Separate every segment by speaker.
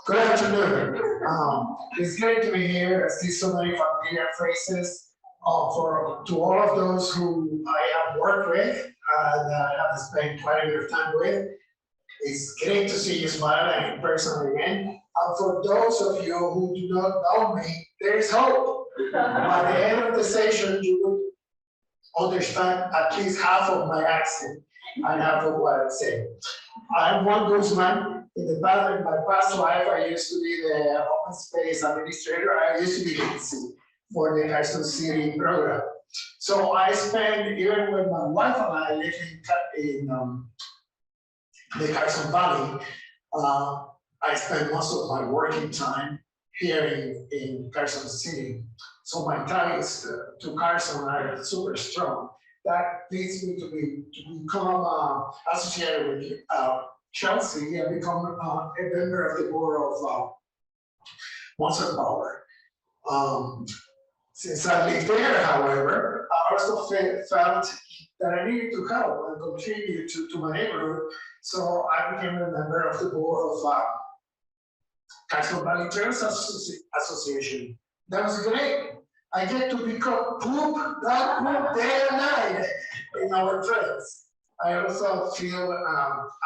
Speaker 1: Good afternoon. It's great to be here. I see so many familiar faces. To all of those who I have worked with and have spent quite a bit of time with, it's great to see you smiling in person again. And for those of you who do not know me, there is hope. By the end of the session, you will understand at least half of my accent and half of what I'm saying. I'm Juan Guzman. In my past life, I used to be the open space administrator. I used to be the for the Carson City program. So I spent, even when my wife and I lived in the Carson Valley, I spent most of my working time here in Carson City. So my ties to Carson are super strong. That leads me to become associated with Chelsea and become a member of the board of Monster Power. Since I lived there, however, I also felt that I needed to help and contribute to my neighborhood. So I became a member of the board of Carson Valley Trails Association. That was great. I get to become poop day and night in our trails. I also feel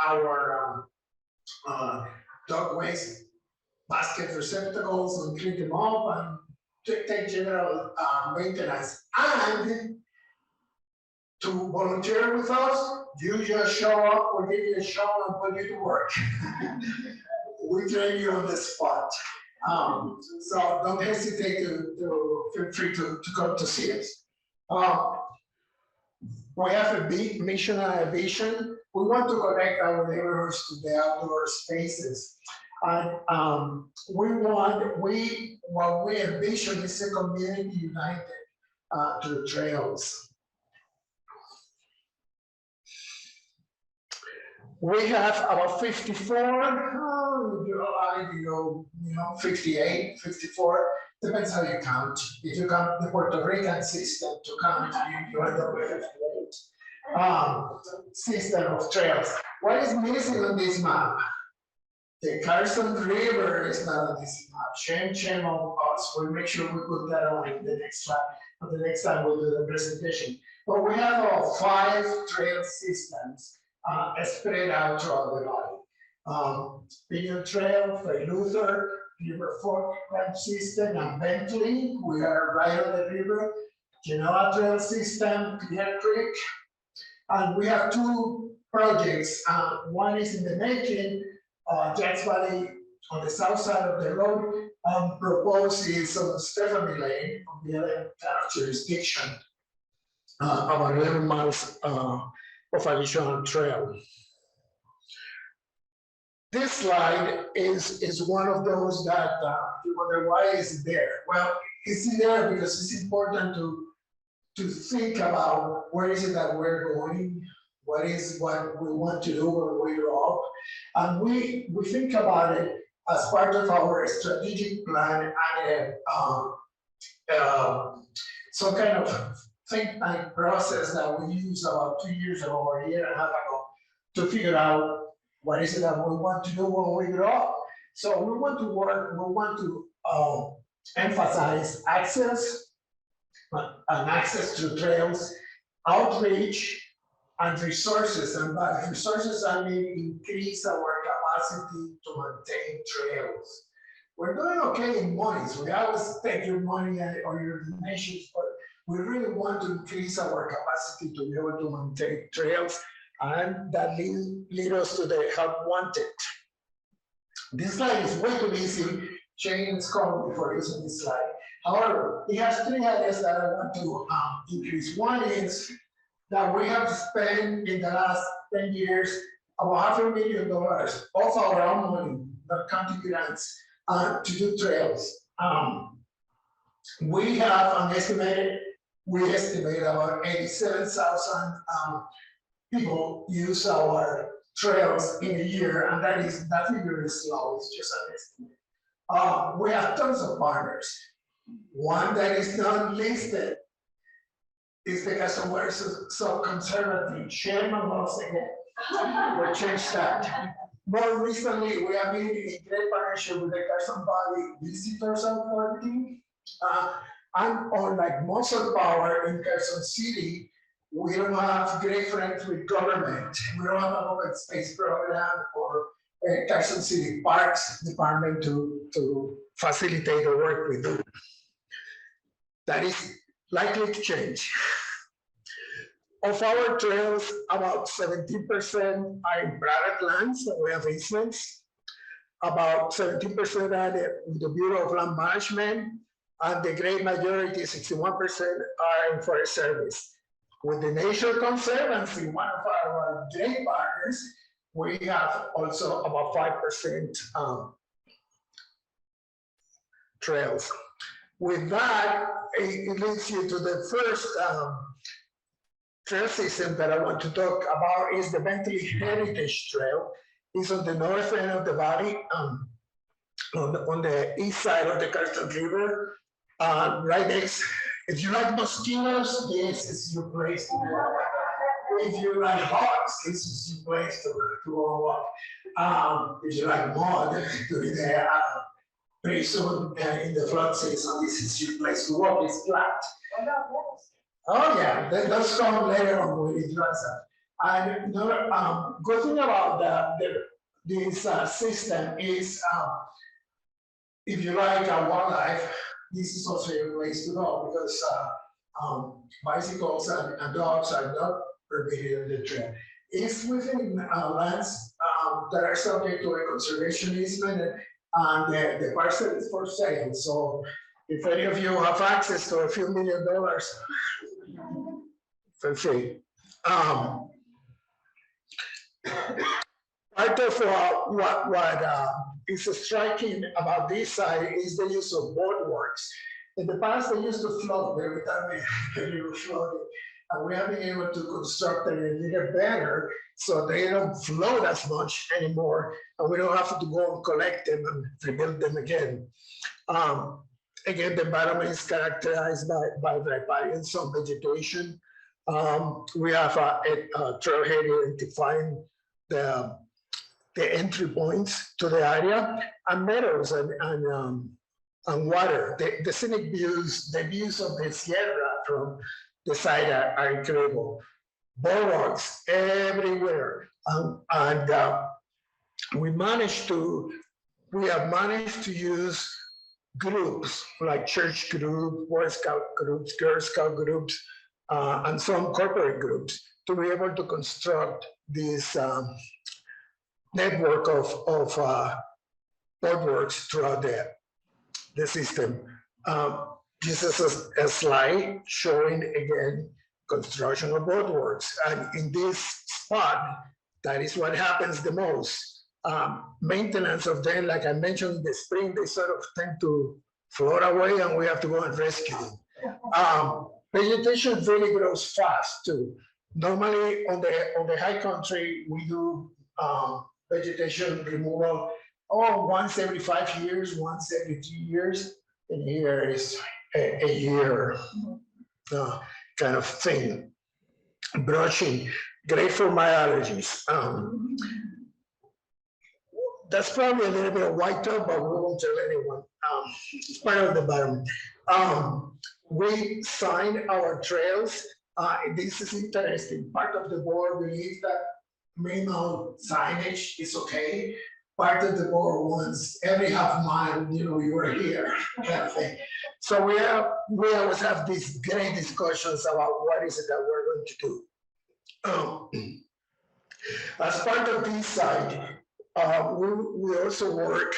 Speaker 1: our dog waste basket receptacles and clean them up and take general maintenance. And to volunteer with us, you just show up, we'll give you a show and put you to work. We train you on the spot. So don't hesitate to feel free to come to see us. We have a big mission and a vision. We want to connect our neighborhoods to the outdoor spaces. And what we envision is a community united through trails. We have about 54, 58, 54, depends how you count. If you count the Puerto Rican system to count, you end up with 58 system of trails. What is missing on this map? The Carson River is not on this map. Shame on us. We'll make sure we put that on the next time we'll do the presentation. But we have 5 trail systems spread out throughout the valley. Pinion Trail, Fray Luther, River Fork Ramp System, and Bentley. We are right on the river. Genoa Trail System, Clear Creek. And we have 2 projects. One is in the making, Jacks Valley on the south side of the road, proposes on Stephanie Lane on the other kind of jurisdiction, about 11 miles of additional trail. This slide is one of those that you wonder why is it there. Well, it's there because it's important to think about where is it that we're going, what we want to do when we grow up, and we think about it as part of our strategic plan and some kind of think tank process that we used about 2 years ago or a year and a half ago to figure out what is it that we want to do when we grow up. So we want to emphasize access to trails, outreach, and resources. And by resources, I mean increase our capacity to maintain trails. We're doing okay in monies. We always take your money or your donations, but we really want to increase our capacity to be able to maintain trails, and that lead us to the help wanted. This slide is way too busy. Shane is calling me for using this slide. However, it has 3 areas that I want to increase. One is that we have spent in the last 10 years about $500,000 of our own money, not counting grants, to do trails. We estimate about 87,000 people use our trails in a year, and that figure is low, it's just an estimate. We have tons of partners. One that is not listed is because we're so conservative. Shame on us again. We'll change that. more recently, we have been in great partnership with the Carson Valley Visitors Authority. I'm on like muscle power in Carson City. We don't have great friends with government. We don't have an open space program or a Carson City Parks Department to facilitate the work we do. That is likely to change. Of our trails, about 17% are in private lands, so we have easements. About 17% are with the Bureau of Land Management, and the great majority, 61%, are in Forest Service. With the Nature Conservancy, one of our great partners, we have also about 5% trails. With that, it leads you to the first trail system that I want to talk about is the Bentley Heritage Trail. It's on the north end of the valley, on the east side of the Carson River, right next. If you like mosquitoes, this is your place to go. If you like hawks, this is your place to go walk. If you like mud, during the pretty soon in the flood season, this is your place to walk. It's flat. Oh yeah, those come later on when it dries up. And the good thing about this system is if you like wildlife, this is also a place to go because bicycles and dogs are not permitted on the trail. It's within lands that are subject to a conservation easement, and the parcel is for sale. So if any of you have access to a few $1 million, feel free. Part of what is striking about this side is the use of boardwalks. In the past, they used to float every time they were floating, and we have been able to construct them a little better so they don't float as much anymore, and we don't have to go and collect them and rebuild them again. Again, the environment is characterized by riparian some vegetation. We have a trailhead identifying the entry points to the area, and meadows and water. The scenic views, the views of the Sierra from the side are incredible. Boardwalks everywhere, and we have managed to use groups like church groups, Boy Scout groups, Girl Scout groups, and some corporate groups to be able to construct this network of boardwalks throughout the system. This is a slide showing again construction of boardwalks, and in this spot, that is what happens the most. Maintenance of them, like I mentioned in the spring, they sort of tend to float away, and we have to go and rescue them. Vegetation really grows fast too. Normally on the high country, we do vegetation removal once every 5 years, once every 2 years, and here is a year kind of thing. Brushing, great for my allergies. That's probably a little bit of white top, but we won't tell anyone. It's part of the environment. We sign our trails. This is interesting. Part of the board believes that minimal signage is okay. Part of the board wants every half mile, you were here, kind of thing. So we always have these great discussions about what is it that we're going to do. As part of this side, we also work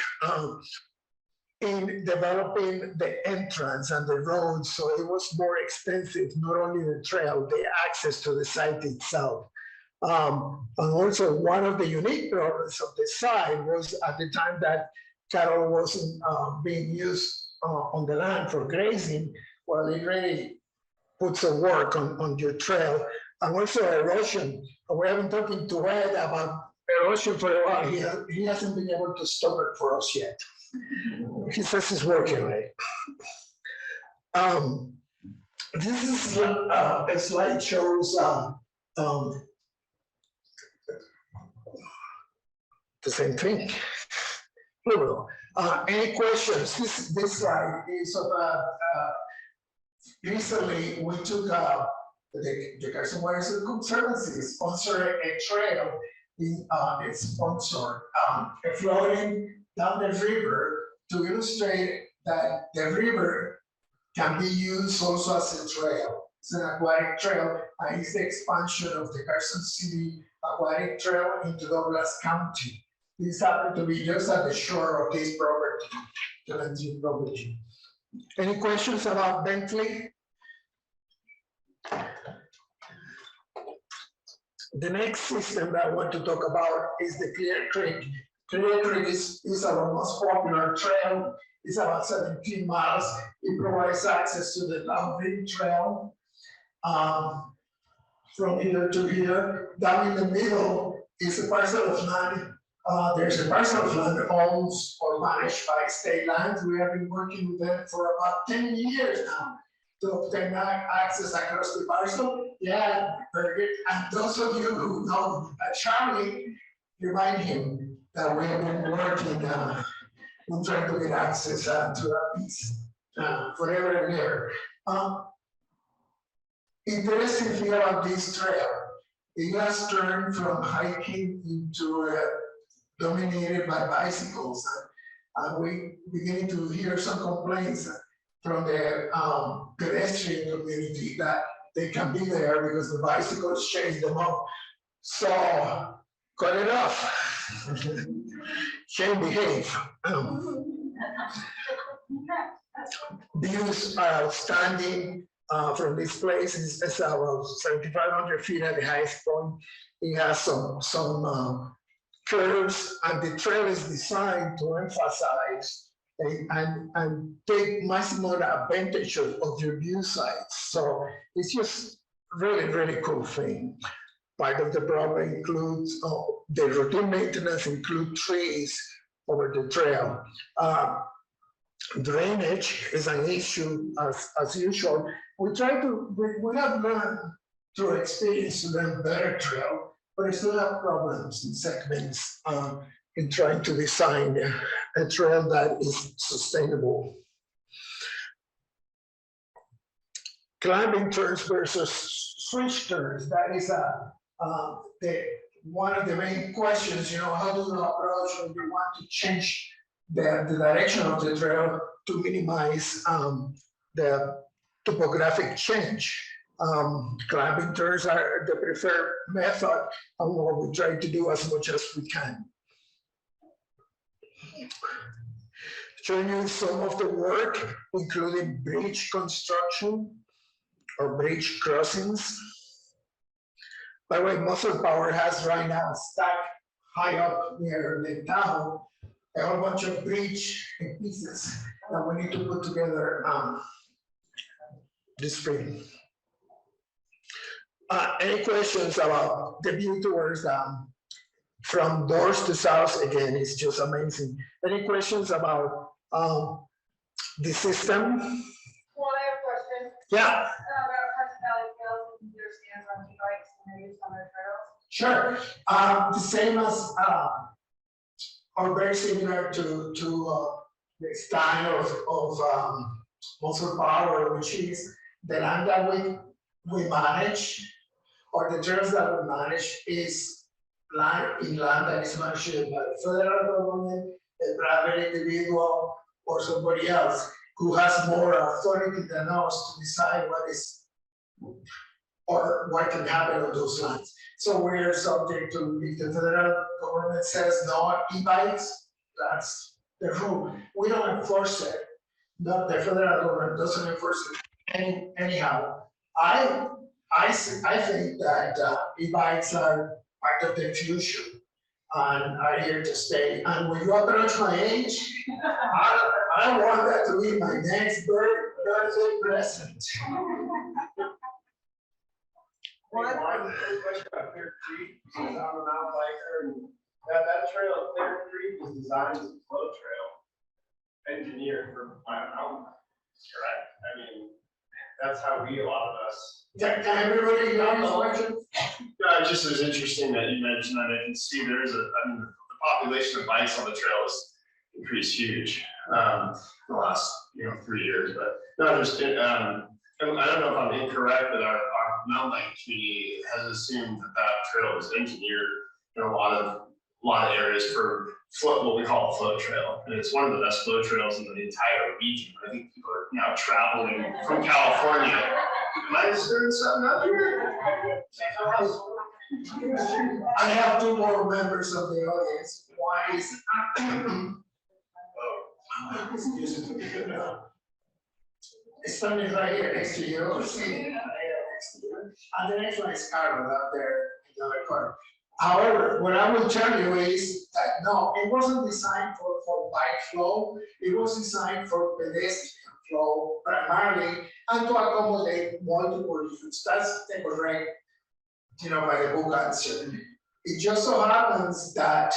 Speaker 1: in developing the entrance and the road, so it was more expensive, not only the trail, the access to the site itself. And also one of the unique problems of the site was at the time that cattle wasn't being used on the land for grazing, well, it really puts a work on your trail, and also erosion. We have been talking to Ed about erosion for a while. He hasn't been able to stop it for us yet. He says he's working on it. This is a slide shows the same thing. Plural. Any questions? This slide is of recently we took the Carson Wires Conservancy sponsored a trail. It sponsored a floating down the river to illustrate that the river can be used also as a trail. It's an aquatic trail, and it's the expansion of the Carson City aquatic trail into Douglas County. This happened to be just at the shore of this property, the Lansing property. Any questions about Bentley? The next system that I want to talk about is the Clear Creek. Clear Creek is our most popular trail. It's about 17 miles. It provides access to the Longview Trail from here to here. Down in the middle is a parcel of land. There's a parcel of land owned or managed by state lands. We have been working with them for about 10 years now to obtain access across the parcel. Yeah, very good. And those of you who know Charlie, remind him that we have been working on trying to get access to that piece forever and ever. Interesting thing about this trail, it has turned from hiking into dominated by bicycles. And we beginning to hear some complaints from the pedestrian community that they can be there because the bicycles chase them up. So cut it off. Shame behave. Views are outstanding from this place. It's about 7,500 feet at the highest point. It has some curves, and the trail is designed to emphasize and take maximum advantage of your view sites. So it's just really cool thing. Part of the problem includes the routine maintenance include trees over the trail. Drainage is an issue as usual. We have learned through experience to learn better trail, but we still have problems in segments in trying to design a trail that is sustainable. Climbing turns versus switch turns, that is one of the main questions, how do you approach when you want to change the direction of the trail to minimize the topographic change. Climbing turns are the preferred method, and what we try to do as much as we can. Showing you some of the work, including bridge construction or bridge crossings. By the way, Muscle Power has right now stacked high up near the town a whole bunch of bridge pieces that we need to put together this spring. Any questions about the view towards from doors to south? Again, it's just amazing. Any questions about the system?
Speaker 2: Well, I have a question.
Speaker 1: Yeah.
Speaker 2: About Carson Valley Trails and your stance on e-bikes and use on their trails.
Speaker 1: Sure. The same as, or very similar to the style of Muscle Power, which is the land that we manage, or the trails that we manage is land that is managed by the federal government, a private individual, or somebody else who has more authority than us to decide what is or what can happen on those lands. So we're subject to, if the federal government says no e-bikes, that's the rule. We don't enforce it. The federal government doesn't enforce it. Anyhow, I think that e-bikes are part of the future and are here to stay. And when you approach my age, I want that to be my next birthday present.
Speaker 3: One question about Clear Creek, I'm a mountain biker, and that trail at Clear Creek was designed as a flow trail, engineered for mountain bikers, correct? I mean, that's how a lot of us.
Speaker 1: Can everybody know this question?
Speaker 3: Just as interesting that you mentioned that I can see there's the population of bikes on the trail has increased huge in the last 3 years. But no, just and I don't know if I'm incorrect, but our mountain bike community has assumed that trail is engineered in a lot of areas for what we call a float trail, and it's one of the best float trails in the entire region. I think people are now traveling from California. Am I just doing something up here?
Speaker 1: I have 2 more members of the audience. One is excuse me. It's standing right here next to you, or sitting right here next to you. And the next one is Carson out there in the other corner. However, what I will tell you is that no, it wasn't designed for bike flow. It was designed for pedestrian flow primarily, and to accommodate multiple use. That's the correct, by the book answer. It just so happens that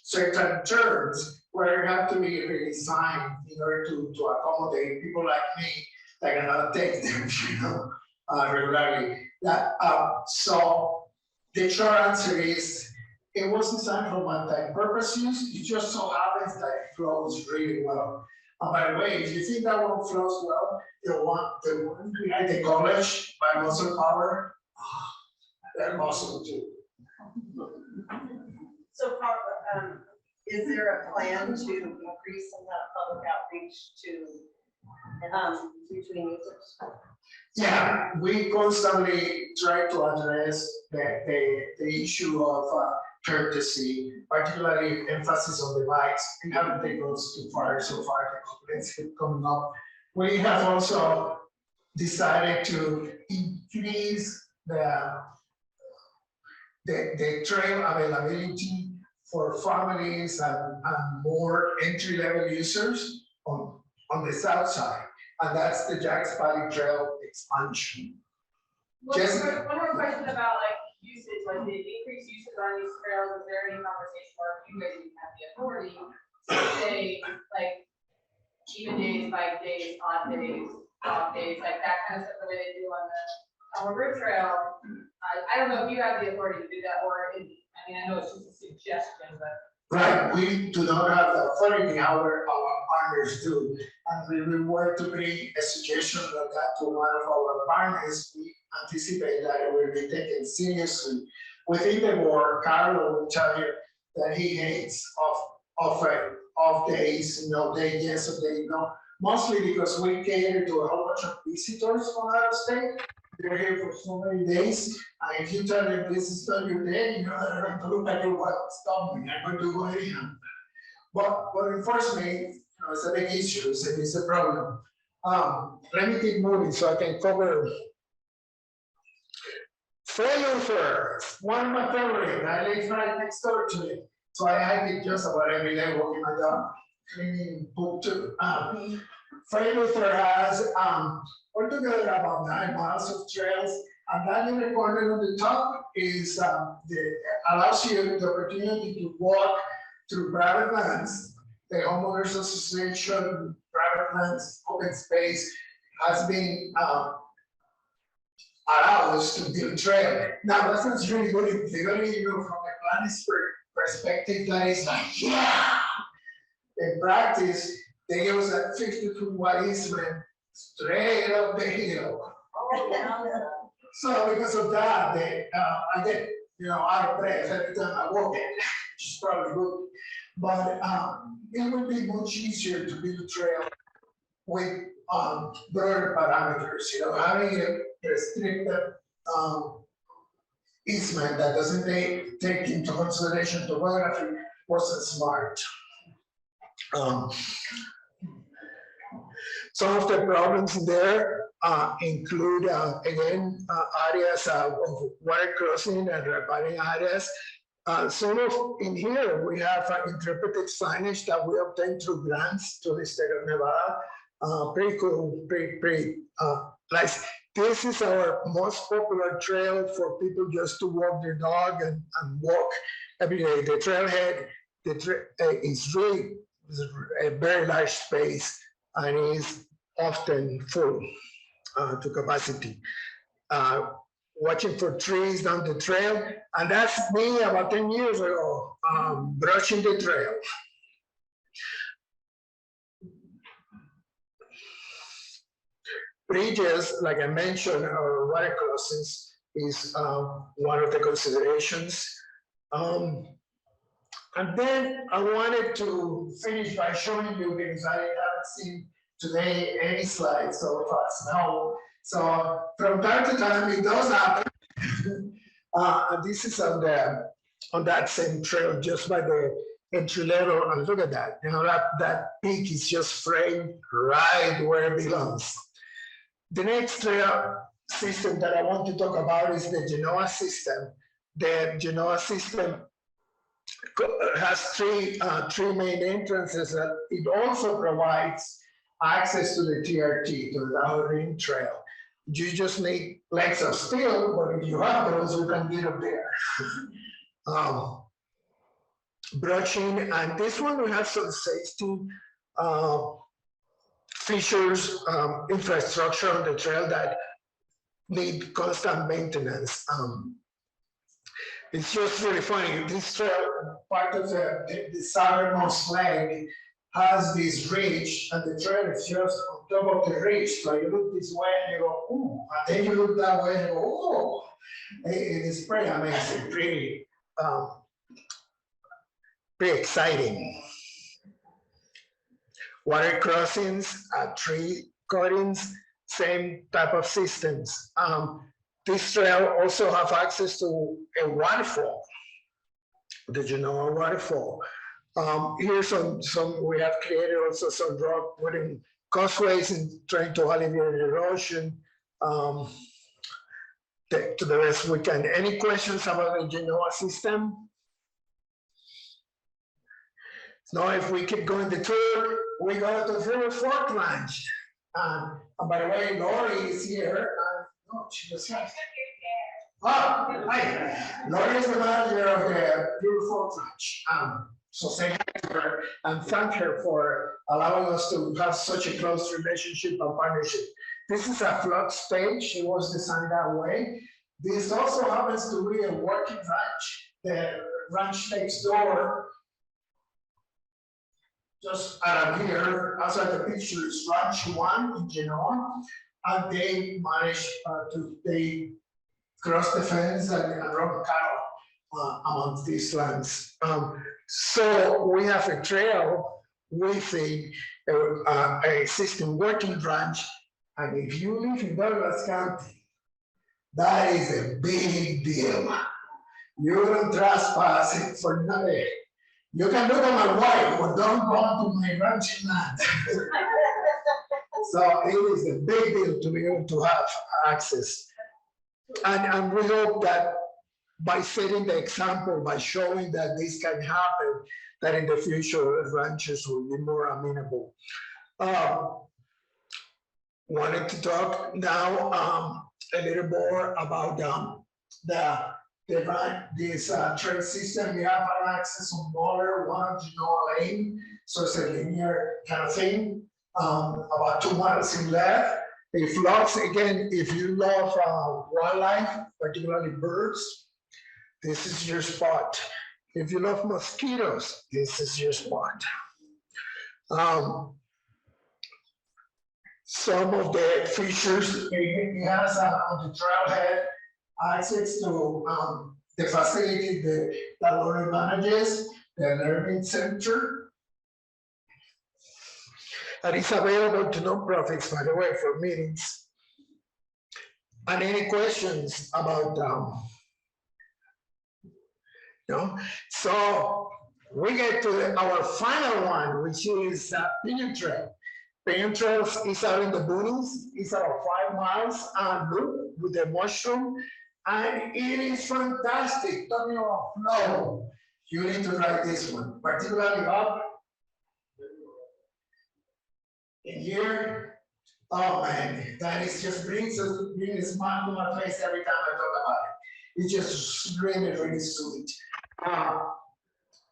Speaker 1: certain terms where you have to be redesigned in order to accommodate people like me that cannot take them, regularly. So the short answer is it was designed for one-time purpose use. It just so happens that it flows really well. And by the way, if you think that one flows well, the one behind the college by Muscle Power, they're awesome too.
Speaker 4: So, is there a plan to increase some of that public outreach to between users?
Speaker 1: Yeah, we constantly try to address the issue of courtesy, particularly emphasis on the bikes. We haven't taken us too far so far. The complaints keep coming up. We have also decided to increase the trail availability for families and more entry-level users on the south side. And that's the Jack's Valley Trail expansion.
Speaker 2: One more question about like usage, like the increased usage on these trails. Is there any conversation where you guys even have the authority to say like even days, bike days, odd days, off days, like that kind of stuff, the way they do on the Root Trail? I don't know if you have the authority to do that, or I know it's just a suggestion, but.
Speaker 1: Right, we do not have the authority, however, our partners do. And we will work to bring a suggestion like that to one of our partners. We anticipate that it will be taken seriously. Within the board, Carlo will tell you that he hates off days, day yes or day no. Mostly because we cater to a whole bunch of visitors from out of state. They're here for so many days. And if you tell them this is not your day, they're going to look at you, what, stop me, I'm going to go anyhow. But unfortunately, it's a big issue, it's a problem. Let me keep moving so I can cover. Failure, one of my favorite. I live right next door to it. So I hike it just about every day, walking my dog, cleaning poop too. Failure has altogether about 9 miles of trails, and that little corner on the top is allows you the opportunity to walk through private lands. The homeowners association, private lands, open space has been allowed us to build trail. Now that sounds really good in theory, from a planning perspective. That is like, yeah. In practice, they give us a 50-foot wide easement straight up the hill. So because of that, I get out of breath every time I walk it, which is probably good. But it would be much easier to build a trail with broader parameters. Having a restricted easement that doesn't take into consideration topography wasn't smart. Some of the problems there include, again, areas of water crossing and repairing areas. In here, we have interpreted signage that we obtained through grants to the state of Nevada. Pretty cool, pretty nice. This is our most popular trail for people just to walk their dog and walk every day. The trailhead is really a very large space and is often full to capacity. watching for trees down the trail. And that's me about 10 years ago, brushing the trail. Bridges, like I mentioned, or water crossings is one of the considerations. And then I wanted to finish by showing you, because I haven't seen today any slides so far. No. So from time to time it does happen. This is on that same trail, just by the entry level, and look at that. You know, that peak is just framed right where it belongs. The next trail system that I want to talk about is the Genoa system. The Genoa system has three main entrances. It also provides access to the TRT, to the Downwind Trail. You just need legs of steel, but if you have those, you can get up there. Brushing, and this one we have some safety features, infrastructure on the trail that need constant maintenance. It's just really funny. This trail, part of the southernmost leg, has this ridge, and the trail is just on top of the ridge. So you look this way and you go, ooh, and then you look that way and you go, oh. It is pretty amazing, pretty exciting. Water crossings, tree cuttings, same type of systems. This trail also have access to a waterfall, the Genoa waterfall. Here's some we have created also some rock wooden causeways and trying to alleviate erosion to the best we can. Any questions about the Genoa system? Now, if we keep going the tour, we go to the River Fork Ranch. And by the way, Lori is here. No, she just left. Oh, hi. Lori is the manager of the River Fork Ranch. So say hi to her and thank her for allowing us to have such a close relationship and partnership. This is a flood stage. It was designed that way. This also happens to be a working ranch. The ranch next door, just around here, outside the picture is Ranch 1 in Genoa, and they managed they cross the fence and run cattle amongst these lands. So we have a trail with a existing working ranch, and if you live in Douglas County, that is a big deal. You don't trespass it for nothing. You can look at my wife, but don't go to my ranching land. So it is a big deal to be able to have access. And we hope that by setting the example, by showing that this can happen, that in the future ranches will be more amenable. Wanted to talk now a little more about this trail system. We have access on Water, one Genoa Lane, so it's a linear kind of thing, about 2 miles in length. It floods, again, if you love wildlife, particularly birds, this is your spot. If you love mosquitoes, this is your spot. Some of the features it has on the trailhead, access to the facility that Lori manages, the learning center. And it's available to nonprofits, by the way, for meetings. And any questions about no? So we get to our final one, which is Pinion Trail. Pinion Trail is out in the boonies. It's about 5 miles loop with the mushroom, and it is fantastic. Talking about flow, you need to try this one, particularly up in here. Oh man, that is just brings a smile to my face every time I talk about it. It's just really, really sweet.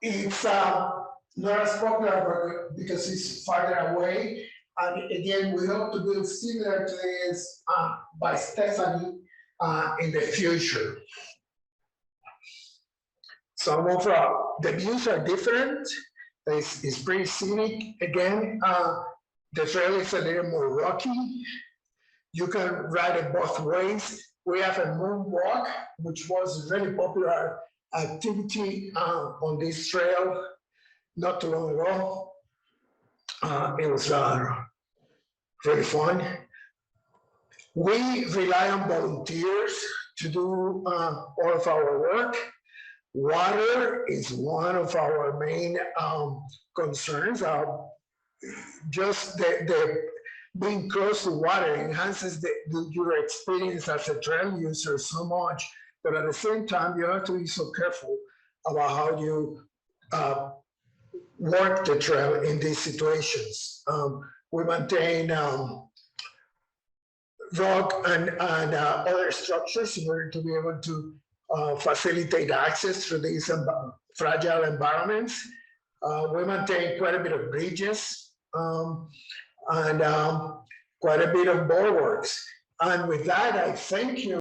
Speaker 1: It's not as popular because it's farther away. And again, we hope to build similar to this by Stephanie, in the future. Some of the views are different. It's pretty scenic. Again, the trail is a little more rocky. You can ride it both ways. We have a moonwalk, which was a very popular activity on this trail not too long ago. It was really fun. We rely on volunteers to do all of our work. Water is one of our main concerns. Just the being close to water enhances your experience as a trail user so much, but at the same time, you have to be so careful about how you work the trail in these situations. We maintain rock and other structures in order to be able to facilitate access through these fragile environments. We maintain quite a bit of bridges and quite a bit of bulwarks. And with that, I thank you.